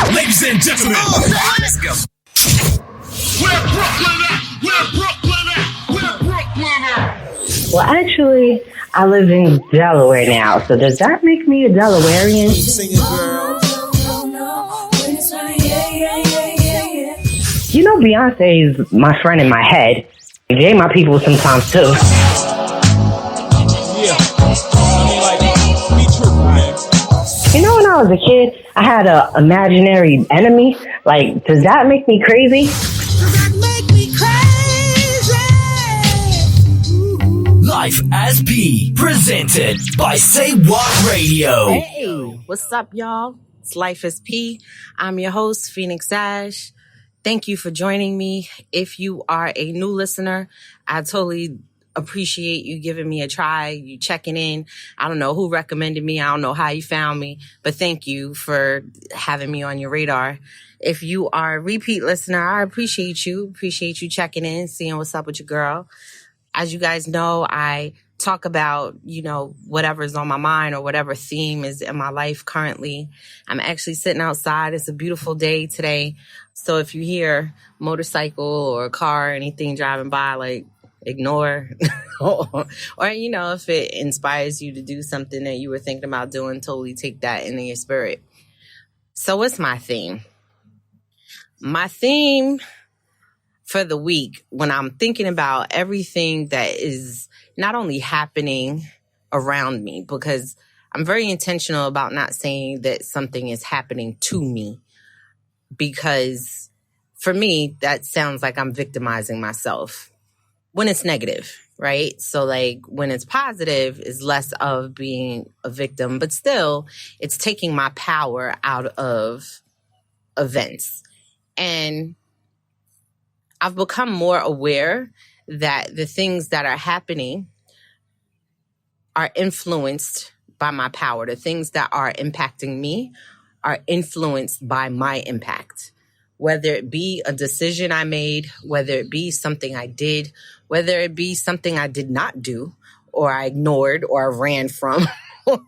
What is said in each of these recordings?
Ladies and gentlemen, let's go. Where Brooklyn at? Where Brooklyn at? Where Brooklyn at? Well, actually, I live in Delaware now, so does that make me a Delawarean? Sing it, girl. You know, Beyonce is my friend in my head. They my people sometimes, too. Yeah. I mean, like, be true, man. You know, when I was a kid, I had an imaginary enemy. Like, does that make me crazy? Life as P, presented by Say What Radio. Hey, what's up, y'all? It's Life as P. I'm your host, Phoenix Ash. Thank you for joining me. If you are a new listener, I totally appreciate you giving me a try, you checking in. I don't know who recommended me. I don't know how you found me, but thank you for having me on your radar. If you are a repeat listener, I appreciate you. Appreciate you checking in, seeing what's up with your girl. As you guys know, I talk about, whatever's on my mind or whatever theme is in my life currently. I'm actually sitting outside. It's a beautiful day today. So if you hear motorcycle or a car or anything driving by, like, ignore. or, if it inspires you to do something that you were thinking about doing, totally take that into your spirit. So what's my theme? My theme for the week, when I'm thinking about everything that is not only happening around me, because I'm very intentional about not saying that something is happening to me, because for me, that sounds like I'm victimizing myself when it's negative, right? So like when it's positive is less of being a victim, but still it's taking my power out of events. And I've become more aware that the things that are happening are influenced by my power. The things that are impacting me are influenced by my impact. Whether it be a decision I made, whether it be something I did, whether it be something I did not do, or I ignored, or I ran from, or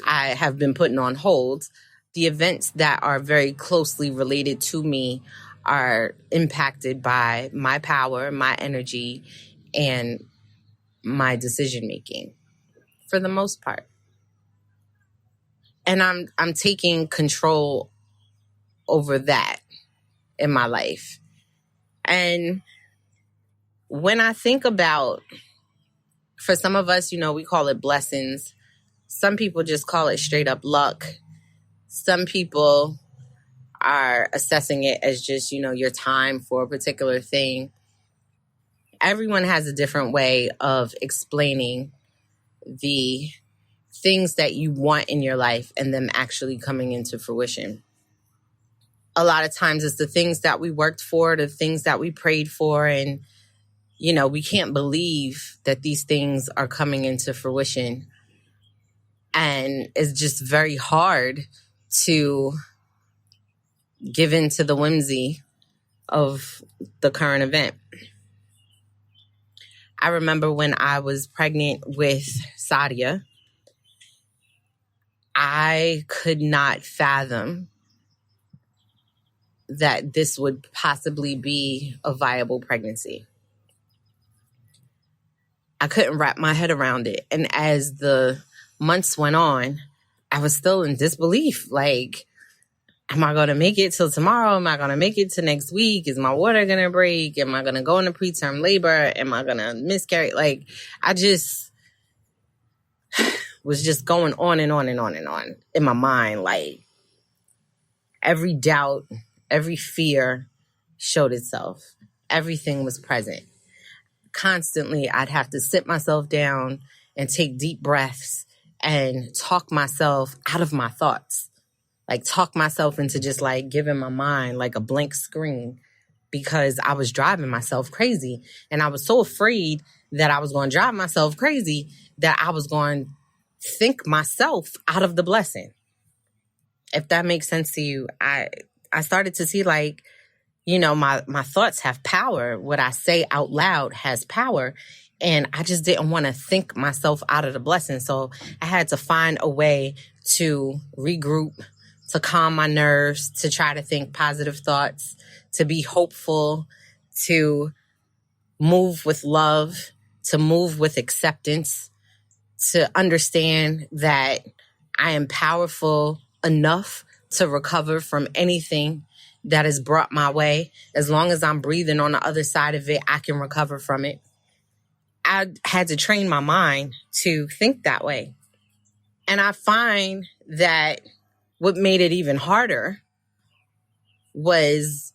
I have been putting on hold, the events that are very closely related to me are impacted by my power, my energy, and my decision making, for the most part. And I'm taking control over that in my life. And when I think about, for some of us, we call it blessings. Some people just call it straight up luck. Some people are assessing it as just, your time for a particular thing. Everyone has a different way of explaining the things that you want in your life and them actually coming into fruition. A lot of times it's the things that we worked for, the things that we prayed for, and, we can't believe that these things are coming into fruition. And it's just very hard to give in to the whimsy of the current event. I remember when I was pregnant with Sadia, I could not fathom that this would possibly be a viable pregnancy. I couldn't wrap my head around it. And as the months went on, I was still in disbelief. Like, am I going to make it till tomorrow? Am I going to make it to next week? Is my water going to break? Am I going to go into preterm labor? Am I going to miscarry? Like, I just was just going on and on and on and on in my mind. Like, every doubt, every fear showed itself. Everything was present. Constantly, I'd have to sit myself down and take deep breaths and talk myself out of my thoughts. Like, talk myself into just like giving my mind like a blank screen, because I was driving myself crazy. And I was so afraid that I was going to drive myself crazy that I was going to think myself out of the blessing. If that makes sense to you, I started to see like, my thoughts have power. What I say out loud has power. And I just didn't want to think myself out of the blessing. So I had to find a way to regroup, to calm my nerves, to try to think positive thoughts, to be hopeful, to move with love, to move with acceptance, to understand that I am powerful enough to recover from anything that is brought my way. As long as I'm breathing on the other side of it, I can recover from it. I had to train my mind to think that way. And I find that what made it even harder was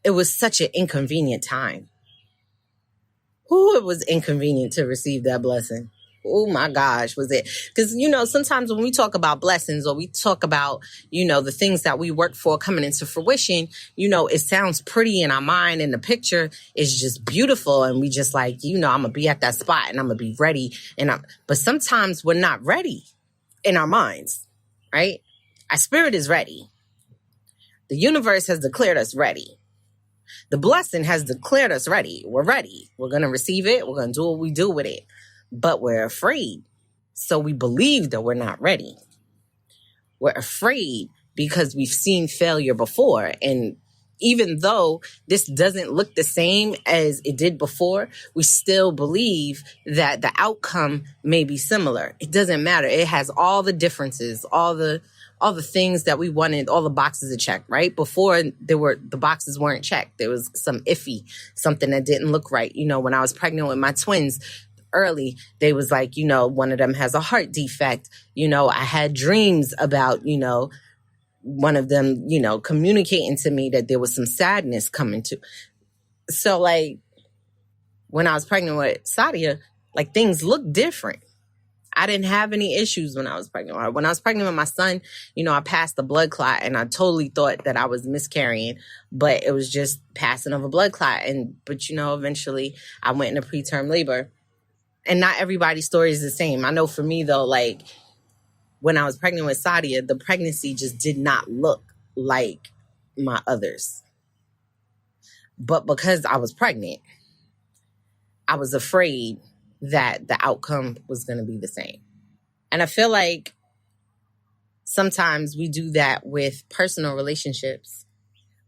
it was such an inconvenient time. It was inconvenient to receive that blessing. Oh my gosh, was it? Because, sometimes when we talk about blessings or we talk about, the things that we work for coming into fruition, it sounds pretty in our mind and the picture is just beautiful. And we just like, I'm going to be at that spot and I'm going to be ready. But sometimes we're not ready in our minds, right? Our spirit is ready. The universe has declared us ready. The blessing has declared us ready. We're ready. We're going to receive it. We're going to do what we do with it. But we're afraid. So we believe that we're not ready. We're afraid because we've seen failure before. And even though this doesn't look the same as it did before, we still believe that the outcome may be similar. It doesn't matter. It has all the differences, all the things that we wanted, all the boxes to check, right? Before the boxes weren't checked. There was some iffy, something that didn't look right. When I was pregnant with my twins early, they was like, one of them has a heart defect. I had dreams about, one of them, communicating to me that there was some sadness coming to. So like when I was pregnant with Sadia, like things looked different. I didn't have any issues when I was pregnant. When I was pregnant with my son, I passed the blood clot and I totally thought that I was miscarrying, but it was just passing of a blood clot. But eventually I went into preterm labor. And not everybody's story is the same. I know for me though, like when I was pregnant with Sadia, the pregnancy just did not look like my others. But because I was pregnant, I was afraid that the outcome was going to be the same. And I feel like sometimes we do that with personal relationships.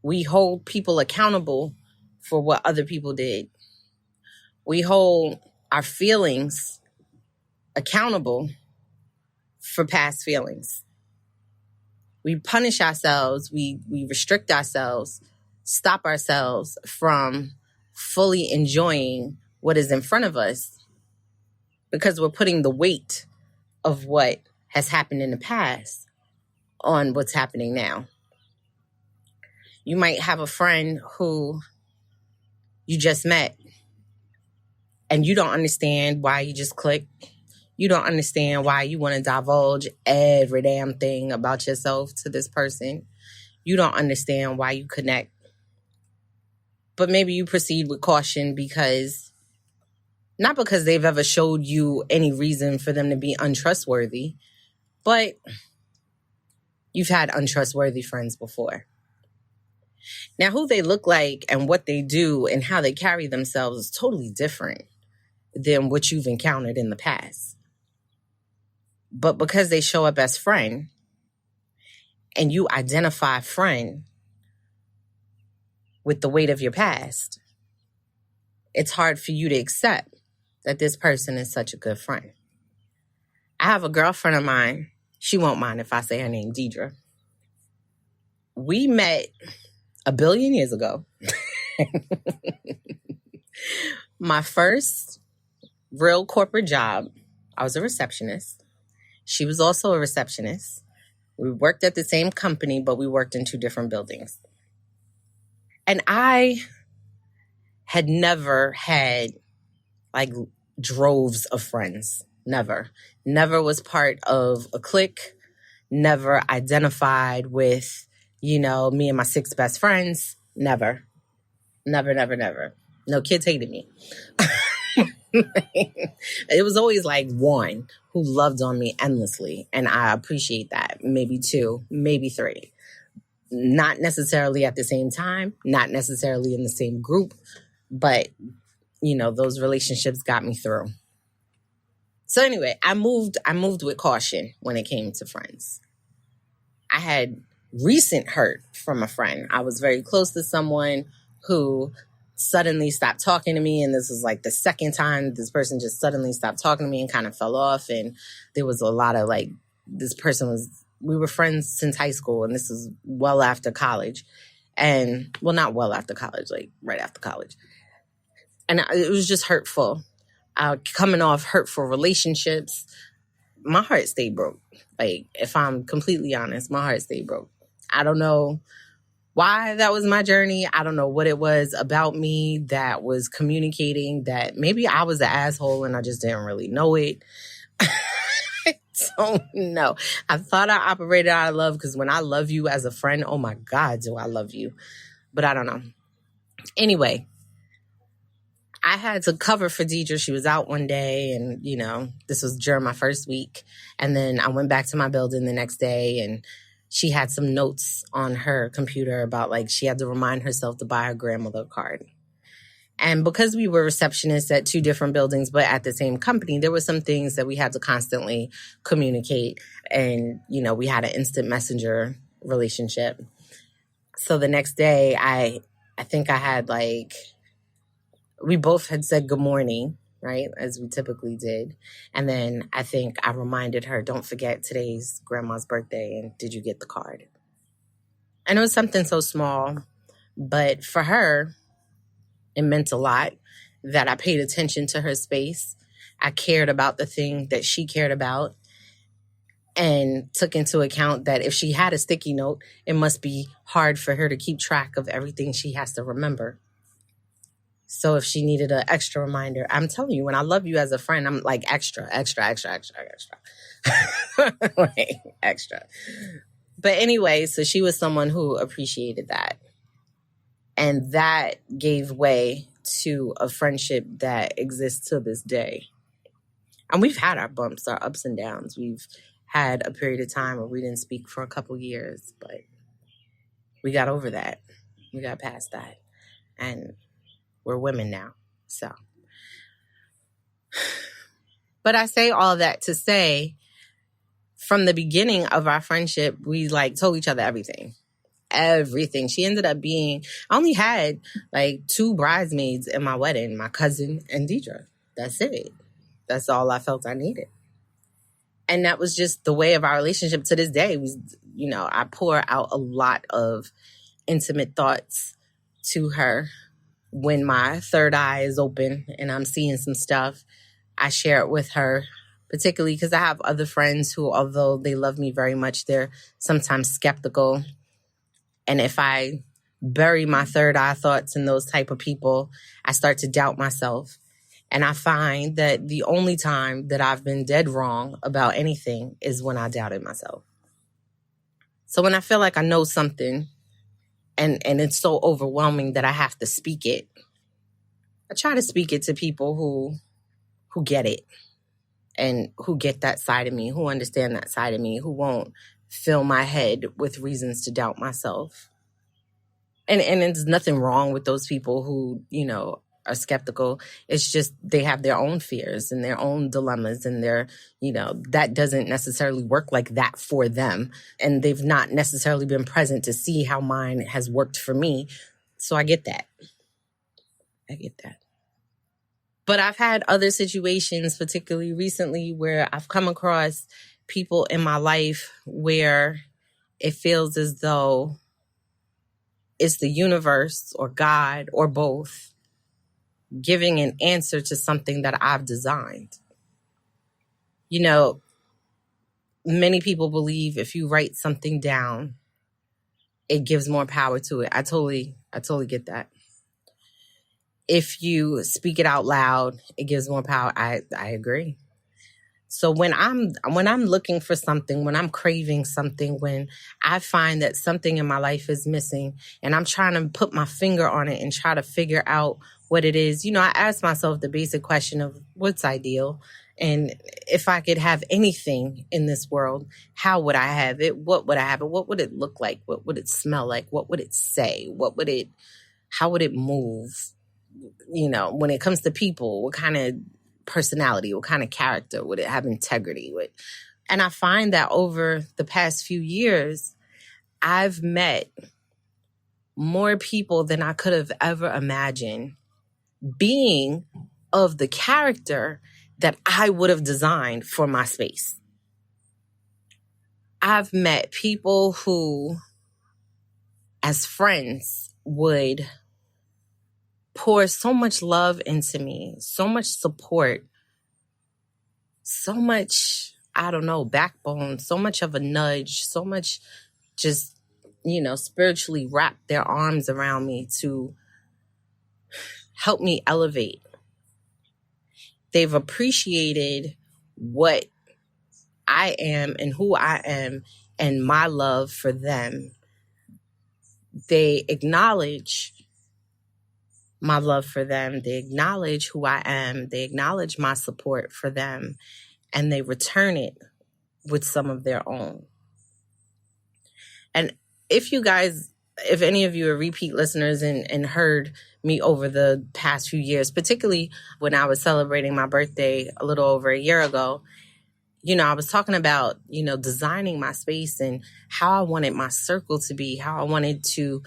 We hold people accountable for what other people did. We hold our feelings accountable for past feelings. We punish ourselves. We restrict ourselves, stop ourselves from fully enjoying what is in front of us because we're putting the weight of what has happened in the past on what's happening now. You might have a friend who you just met and you don't understand why you just clicked. You don't understand why you want to divulge every damn thing about yourself to this person. You don't understand why you connect. But maybe you proceed with caution not because they've ever showed you any reason for them to be untrustworthy, but you've had untrustworthy friends before. Now, who they look like and what they do and how they carry themselves is totally different than what you've encountered in the past. But because they show up as friend and you identify friend with the weight of your past, it's hard for you to accept that this person is such a good friend. I have a girlfriend of mine. She won't mind if I say her name, Deidre. We met a billion years ago. My first real corporate job, I was a receptionist. She was also a receptionist. We worked at the same company, but we worked in 2 different buildings. And I had never had like droves of friends. Never was part of a clique. Never identified with, me and my 6 best friends. Never. No, kids hated me. It was always like 1 who loved on me endlessly. And I appreciate that. Maybe 2, maybe 3. Not necessarily at the same time, not necessarily in the same group, but, those relationships got me through. So anyway, I moved with caution when it came to friends. I had recent hurt from a friend. I was very close to someone who suddenly stopped talking to me. And this was like the second time this person just suddenly stopped talking to me and kind of fell off. And there was a lot of like, we were friends since high school. And this is well after college. And well, not well after college, like right after college. And it was just hurtful. Coming off hurtful relationships, my heart stayed broke. Like, if I'm completely honest, my heart stayed broke. I don't know why that was my journey. I don't know what it was about me that was communicating that maybe I was the asshole and I just didn't really know it. I don't know. I thought I operated out of love because when I love you as a friend, oh my God, do I love you. But I don't know. Anyway, I had to cover for Deidre. She was out one day and, this was during my first week. And then I went back to my building the next day and she had some notes on her computer about like she had to remind herself to buy her grandmother a card. And because we were receptionists at two different buildings, but at the same company, there were some things that we had to constantly communicate. And, we had an instant messenger relationship. So the next day, I think I had like, we both had said good morning, right? As we typically did. And then I think I reminded her, don't forget today's grandma's birthday. And did you get the card? And it was something so small, but for her, it meant a lot that I paid attention to her space. I cared about the thing that she cared about and took into account that if she had a sticky note, it must be hard for her to keep track of everything she has to remember. So if she needed an extra reminder, I'm telling you, when I love you as a friend, I'm like extra. Like, extra. But anyway, so she was someone who appreciated that. And that gave way to a friendship that exists to this day. And we've had our bumps, our ups and downs. We've had a period of time where we didn't speak for a couple years, but we got over that. We got past that. And we're women now. So, but I say all that to say, from the beginning of our friendship, we like told each other everything. She ended up being, I only had like 2 bridesmaids in my wedding, my cousin and Deidre. That's it. That's all I felt I needed. And that was just the way of our relationship to this day. I pour out a lot of intimate thoughts to her. When my third eye is open and I'm seeing some stuff, I share it with her, particularly because I have other friends who, although they love me very much, they're sometimes skeptical. And if I bury my third eye thoughts in those type of people, I start to doubt myself. And I find that the only time that I've been dead wrong about anything is when I doubted myself. So when I feel like I know something, and it's so overwhelming that I have to speak it, I try to speak it to people who get it and who get that side of me, who understand that side of me, who won't fill my head with reasons to doubt myself. And there's nothing wrong with those people who, are skeptical. It's just they have their own fears and their own dilemmas and that doesn't necessarily work like that for them. And they've not necessarily been present to see how mine has worked for me. So I get that. But I've had other situations, particularly recently, where I've come across people in my life where it feels as though it's the universe or God or both giving an answer to something that I've designed. Many people believe if you write something down, it gives more power to it. I totally get that. If you speak it out loud, it gives more power. I agree. So when I'm looking for something, when I'm craving something, when I find that something in my life is missing and I'm trying to put my finger on it and try to figure out what it is, I ask myself the basic question of what's ideal. And if I could have anything in this world, how would I have it? What would I have it? What would it look like? What would it smell like? What would it say? How would it move? When it comes to people, what kind of personality, what kind of character would it have? Integrity with? And I find that over the past few years, I've met more people than I could have ever imagined being of the character that I would have designed for my space. I've met people who, as friends, would pour so much love into me, so much support, so much, I don't know, backbone, so much of a nudge, so much just, spiritually wrap their arms around me to help me elevate. They've appreciated what I am and who I am and my love for them. They acknowledge my love for them. They acknowledge who I am. They acknowledge my support for them. And they return it with some of their own. And if any of you are repeat listeners and heard me over the past few years, particularly when I was celebrating my birthday a little over a year ago, I was talking about, designing my space and how I wanted my circle to be, how I wanted to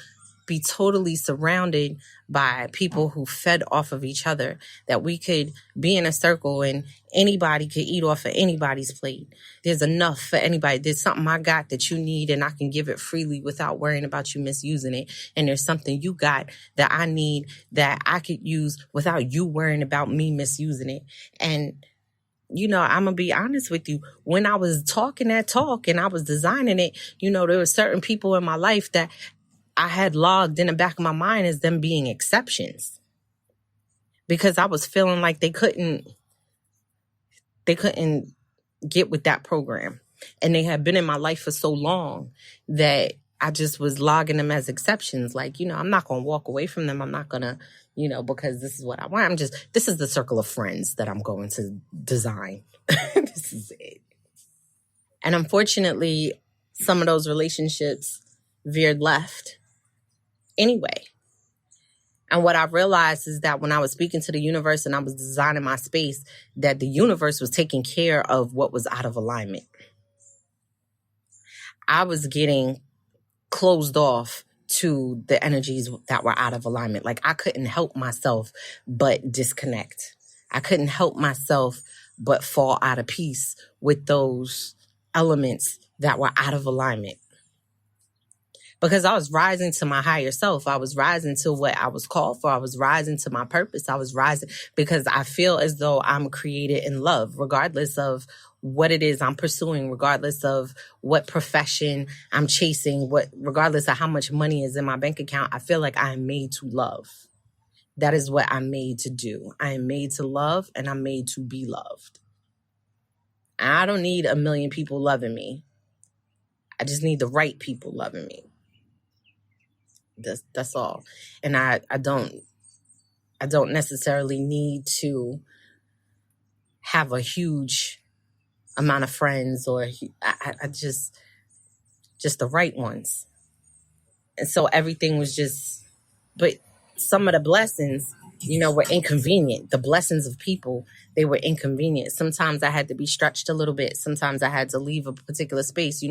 be totally surrounded by people who fed off of each other, that we could be in a circle and anybody could eat off of anybody's plate. There's enough for anybody. There's something I got that you need and I can give it freely without worrying about you misusing it. And there's something you got that I need that I could use without you worrying about me misusing it. And I'm going to be honest with you. When I was talking that talk and I was designing it, there were certain people in my life that I had logged in the back of my mind as them being exceptions, because I was feeling like they couldn't get with that program. And they had been in my life for so long that I just was logging them as exceptions. Like, I'm not going to walk away from them. I'm not going to, because this is what I want. This is the circle of friends that I'm going to design. This is it. And unfortunately, some of those relationships veered left anyway. And what I realized is that when I was speaking to the universe and I was designing my space, that the universe was taking care of what was out of alignment. I was getting closed off to the energies that were out of alignment. Like, I couldn't help myself but disconnect. I couldn't help myself but fall out of peace with those elements that were out of alignment. Because I was rising to my higher self. I was rising to what I was called for. I was rising to my purpose. I was rising because I feel as though I'm created in love, regardless of what it is I'm pursuing, regardless of what profession I'm chasing, regardless of how much money is in my bank account. I feel like I am made to love. That is what I'm made to do. I am made to love and I'm made to be loved. I don't need a million people loving me. I just need the right people loving me. That's all. And I don't necessarily need to have a huge amount of friends, or I just the right ones. And so everything was but some of the blessings, were inconvenient. The blessings of people, they were inconvenient. Sometimes I had to be stretched a little bit. Sometimes I had to leave a particular space.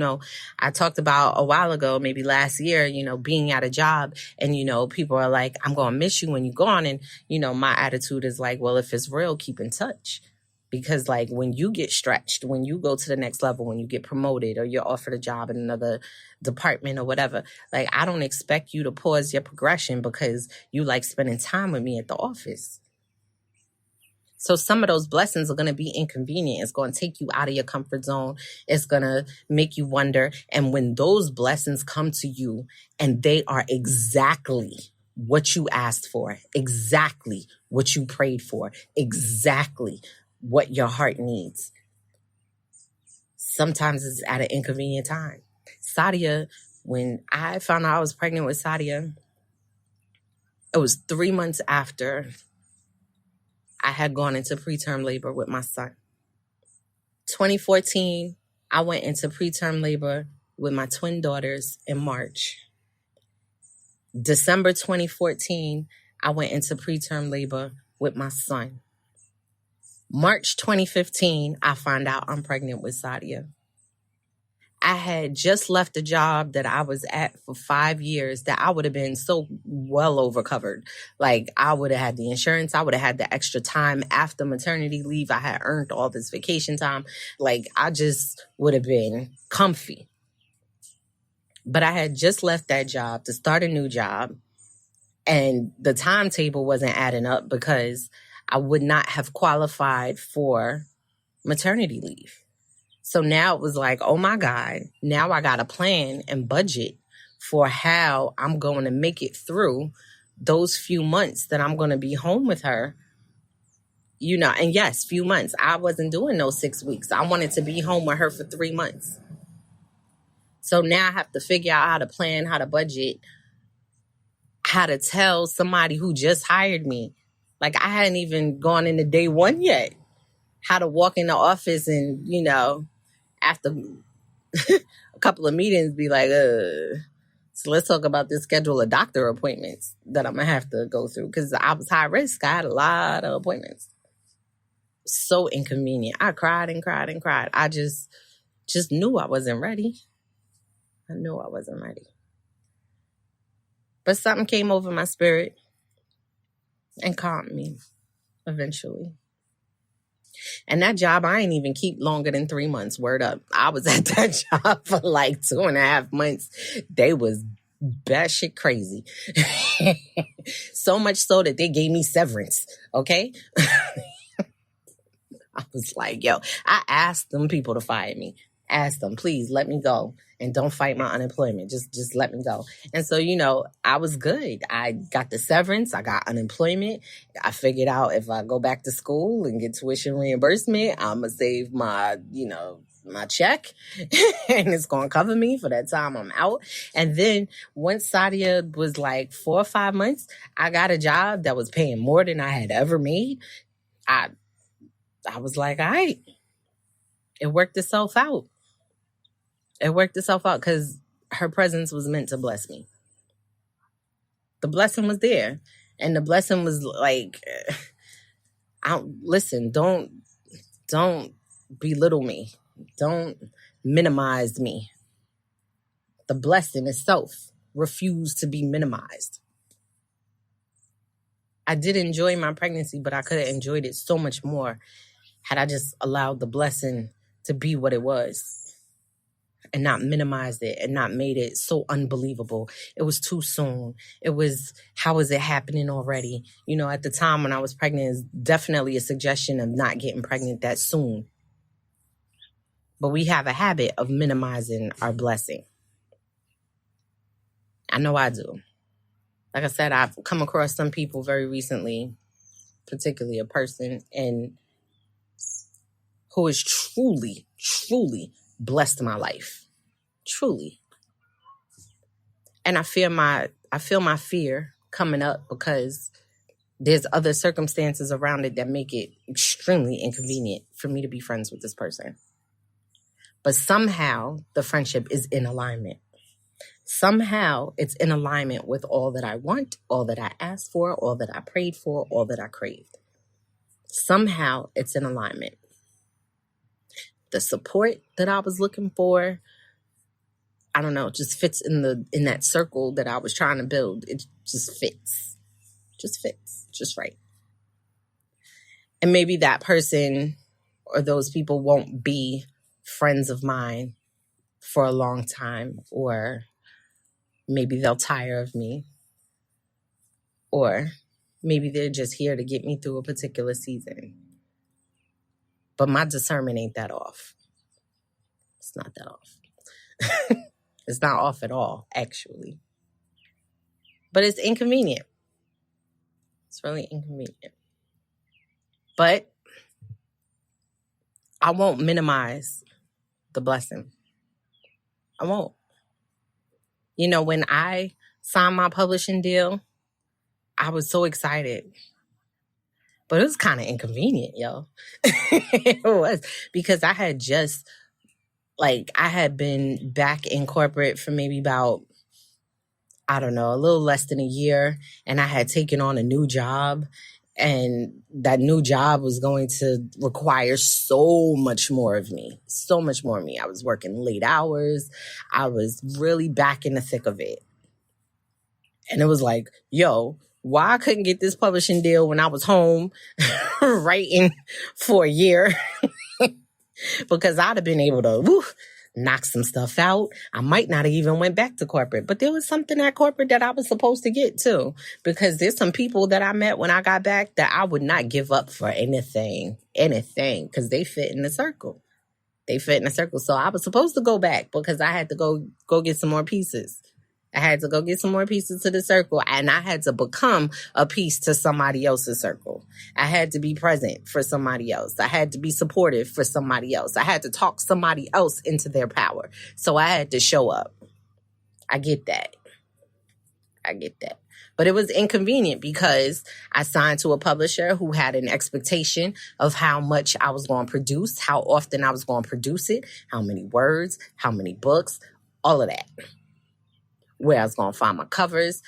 I talked about a while ago, maybe last year, being at a job and, people are like, I'm going to miss you when you're gone. And, my attitude is like, well, if it's real, keep in touch. Because like when you get stretched, when you go to the next level, when you get promoted or you're offered a job in another department or whatever, like I don't expect you to pause your progression because you like spending time with me at the office. So some of those blessings are going to be inconvenient. It's going to take you out of your comfort zone. It's going to make you wonder. And when those blessings come to you and they are exactly what you asked for, exactly what you prayed for, exactly what your heart needs, sometimes it's at an inconvenient time. Sadia, when I found out I was pregnant with Sadia, it was 3 months after I had gone into preterm labor with my son. 2014, I went into preterm labor with my twin daughters in March. December 2014, I went into preterm labor with my son. March 2015, I find out I'm pregnant with Sadia. I had just left a job that I was at for 5 years that I would have been so well over covered. Like, I would have had the insurance. I would have had the extra time after maternity leave. I had earned all this vacation time. Like, I just would have been comfy. But I had just left that job to start a new job. And the timetable wasn't adding up because I would not have qualified for maternity leave. So now it was like, oh my God, now I got to plan and budget for how I'm going to make it through those few months that I'm going to be home with her. You know, and yes, few months. I wasn't doing those 6 weeks. I wanted to be home with her for 3 months. So now I have to figure out how to plan, how to budget, how to tell somebody who just hired me. Like, I hadn't even gone into day one yet. How to walk in the office and, you know, after a couple of meetings, be like, so let's talk about this schedule of doctor appointments that I'm going to have to go through. Because I was high risk. I had a lot of appointments. So inconvenient. I cried and cried and cried. I just knew I wasn't ready. I knew I wasn't ready. But something came over my spirit and calmed me eventually. And that job, I ain't even keep longer than 3 months. Word up. I was at that job for like 2.5 months. They was batshit crazy. So much so that they gave me severance. Okay. I was like, yo, I asked them people to fire me. Asked them, please let me go and don't fight my unemployment. Just let me go. And so, you know, I was good. I got the severance. I got unemployment. I figured out if I go back to school and get tuition reimbursement, I'm going to save my, you know, my check and it's going to cover me for that time I'm out. And then once Sadia was like 4 or 5 months, I got a job that was paying more than I had ever made. I was like, all right, it worked itself out. It worked itself out because her presence was meant to bless me. The blessing was there. And the blessing was like, don't belittle me. Don't minimize me. The blessing itself refused to be minimized. I did enjoy my pregnancy, but I could have enjoyed it so much more had I just allowed the blessing to be what it was. And not minimized it and not made it so unbelievable. It was too soon. It was, how is it happening already? You know, at the time when I was pregnant, is definitely a suggestion of not getting pregnant that soon. But we have a habit of minimizing our blessing. I know I do. Like I said, I've come across some people very recently, particularly a person, and who is truly, truly blessed my life. Truly. And I feel my fear coming up because there's other circumstances around it that make it extremely inconvenient for me to be friends with this person. But somehow the friendship is in alignment. Somehow it's in alignment with all that I want, all that I asked for, all that I prayed for, all that I craved. Somehow it's in alignment. The support that I was looking for, I don't know, it just fits in that circle that I was trying to build. It just fits. Just right. And maybe that person or those people won't be friends of mine for a long time, or maybe they'll tire of me, or maybe they're just here to get me through a particular season. But my discernment ain't that off. It's not that off. It's not off at all, actually. But it's inconvenient. It's really inconvenient. But I won't minimize the blessing. I won't. You know, when I signed my publishing deal, I was so excited. But it was kind of inconvenient, yo. It was, because I had just, I had been back in corporate for maybe about, I don't know, a little less than a year. And I had taken on a new job. And that new job was going to require so much more of me, so much more of me. I was working late hours. I was really back in the thick of it. And it was like, yo, why I couldn't get this publishing deal when I was home writing for a year? Because I'd have been able to knock some stuff out. I might not have even went back to corporate, but there was something at corporate that I was supposed to get too, because there's some people that I met when I got back that I would not give up for anything, because they fit in the circle. So I was supposed to go back because I had to go get some more pieces. I had to go get some more pieces to the circle, and I had to become a piece to somebody else's circle. I had to be present for somebody else. I had to be supportive for somebody else. I had to talk somebody else into their power. So I had to show up. I get that. But it was inconvenient because I signed to a publisher who had an expectation of how much I was going to produce, how often I was going to produce it, how many words, how many books, all of that. Where I was going to find my covers,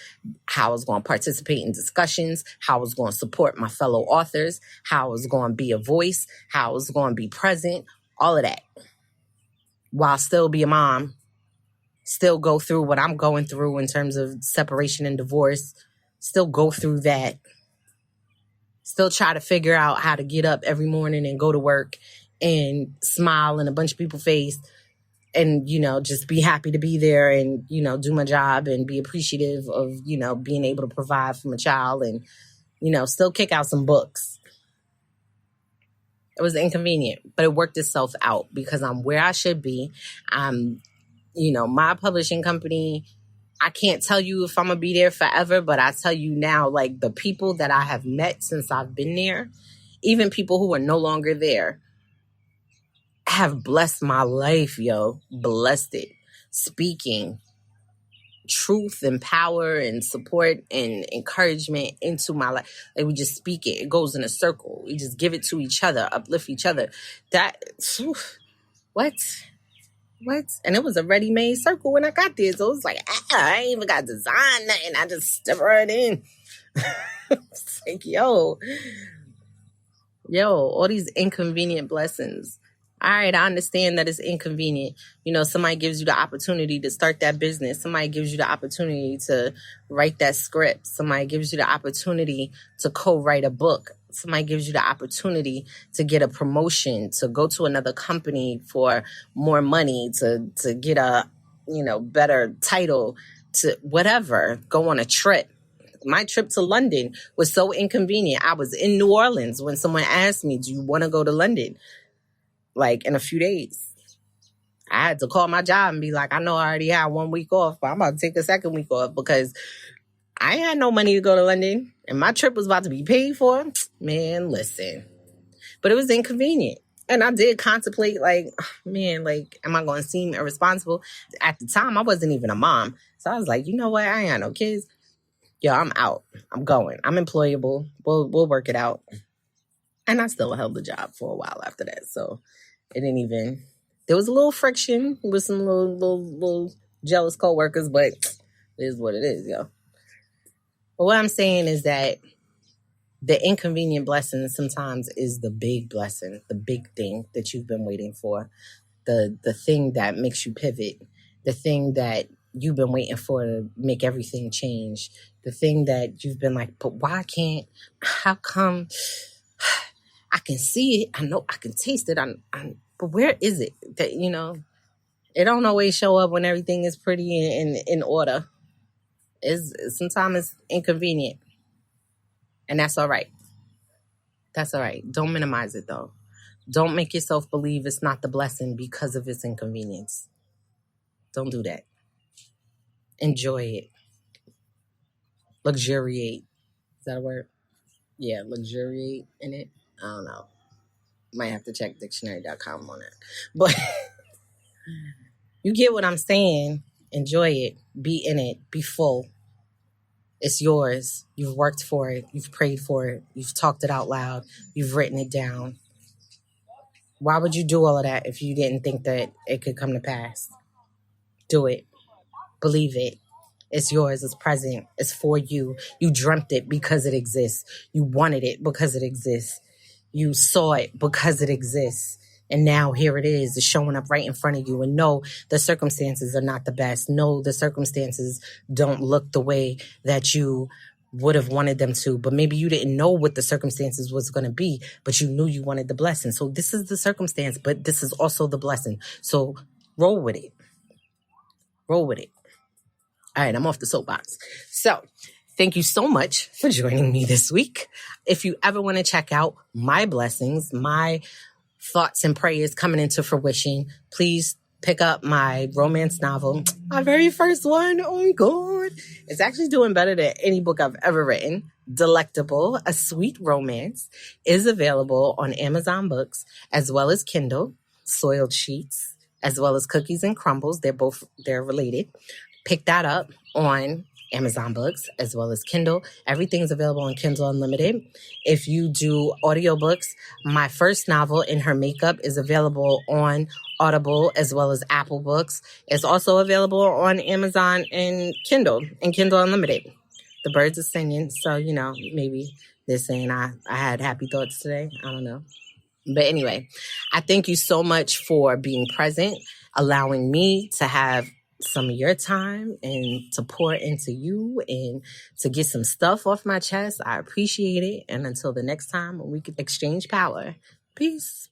how I was going to participate in discussions, how I was going to support my fellow authors, how I was going to be a voice, how I was going to be present, all of that. While still be a mom, still go through what I'm going through in terms of separation and divorce, still go through that, still try to figure out how to get up every morning and go to work and smile in a bunch of people's face. And, just be happy to be there and, do my job and be appreciative of, being able to provide for my child and, still kick out some books. It was inconvenient, but it worked itself out because I'm where I should be. I'm, my publishing company, I can't tell you if I'm going to be there forever, but I tell you now, like the people that I have met since I've been there, even people who are no longer there, have blessed my life, blessed it. Speaking truth and power and support and encouragement into my life. Like we just speak it. It goes in a circle. We just give it to each other, uplift each other. What? And it was a ready-made circle when I got there. So it was like, I ain't even got to design nothing. I just step right in. It's like, yo, all these inconvenient blessings. All right, I understand that it's inconvenient. Somebody gives you the opportunity to start that business. Somebody gives you the opportunity to write that script. Somebody gives you the opportunity to co-write a book. Somebody gives you the opportunity to get a promotion, to go to another company for more money, to get a, better title, to whatever, go on a trip. My trip to London was so inconvenient. I was in New Orleans when someone asked me, do you want to go to London? Like in a few days. I had to call my job and be like, I know I already had 1 week off, but I'm about to take a second week off because I ain't had no money to go to London and my trip was about to be paid for. Man, listen. But it was inconvenient. And I did contemplate am I going to seem irresponsible? At the time, I wasn't even a mom. So I was like, you know what? I ain't got no kids. Yo, I'm out. I'm going. I'm employable. We'll work it out. And I still held the job for a while after that. So it didn't even, there was a little friction with some little jealous coworkers, but it is what it is, yo. But what I'm saying is that the inconvenient blessing sometimes is the big blessing, the big thing that you've been waiting for, the thing that makes you pivot, the thing that you've been waiting for to make everything change, the thing that you've been like, but why can't, how come? I can see it. I know I can taste it. But where is it? That it don't always show up when everything is pretty in order. Sometimes it's inconvenient, and that's all right. That's all right. Don't minimize it though. Don't make yourself believe it's not the blessing because of its inconvenience. Don't do that. Enjoy it. Luxuriate. Is that a word? Yeah, luxuriate in it. I don't know. Might have to check dictionary.com on it. But you get what I'm saying. Enjoy it. Be in it. Be full. It's yours. You've worked for it. You've prayed for it. You've talked it out loud. You've written it down. Why would you do all of that if you didn't think that it could come to pass? Do it. Believe it. It's yours. It's present. It's for you. You dreamt it because it exists. You wanted it because it exists. You saw it because it exists. And now here it is. It's showing up right in front of you. And no, the circumstances are not the best. No, the circumstances don't look the way that you would have wanted them to. But maybe you didn't know what the circumstances was going to be, but you knew you wanted the blessing. So this is the circumstance, but this is also the blessing. So roll with it. Roll with it. All right, I'm off the soapbox. So thank you so much for joining me this week. If you ever want to check out my blessings, my thoughts and prayers coming into fruition, please pick up my romance novel, my very first one. Oh my God. It's actually doing better than any book I've ever written. Delectable, A Sweet Romance is available on Amazon Books as well as Kindle, Soiled Sheets, as well as Cookies and Crumbles. They're related. Pick that up on Amazon Books as well as Kindle. Everything's available on Kindle Unlimited. If you do audiobooks, my first novel, In Her Makeup, is available on Audible as well as Apple Books. It's also available on Amazon and Kindle Unlimited. The birds are singing, so, maybe they're saying I had happy thoughts today. I don't know. But anyway, I thank you so much for being present, allowing me to have some of your time and to pour into you and to get some stuff off my chest. I appreciate it. And until the next time when we can exchange power, peace.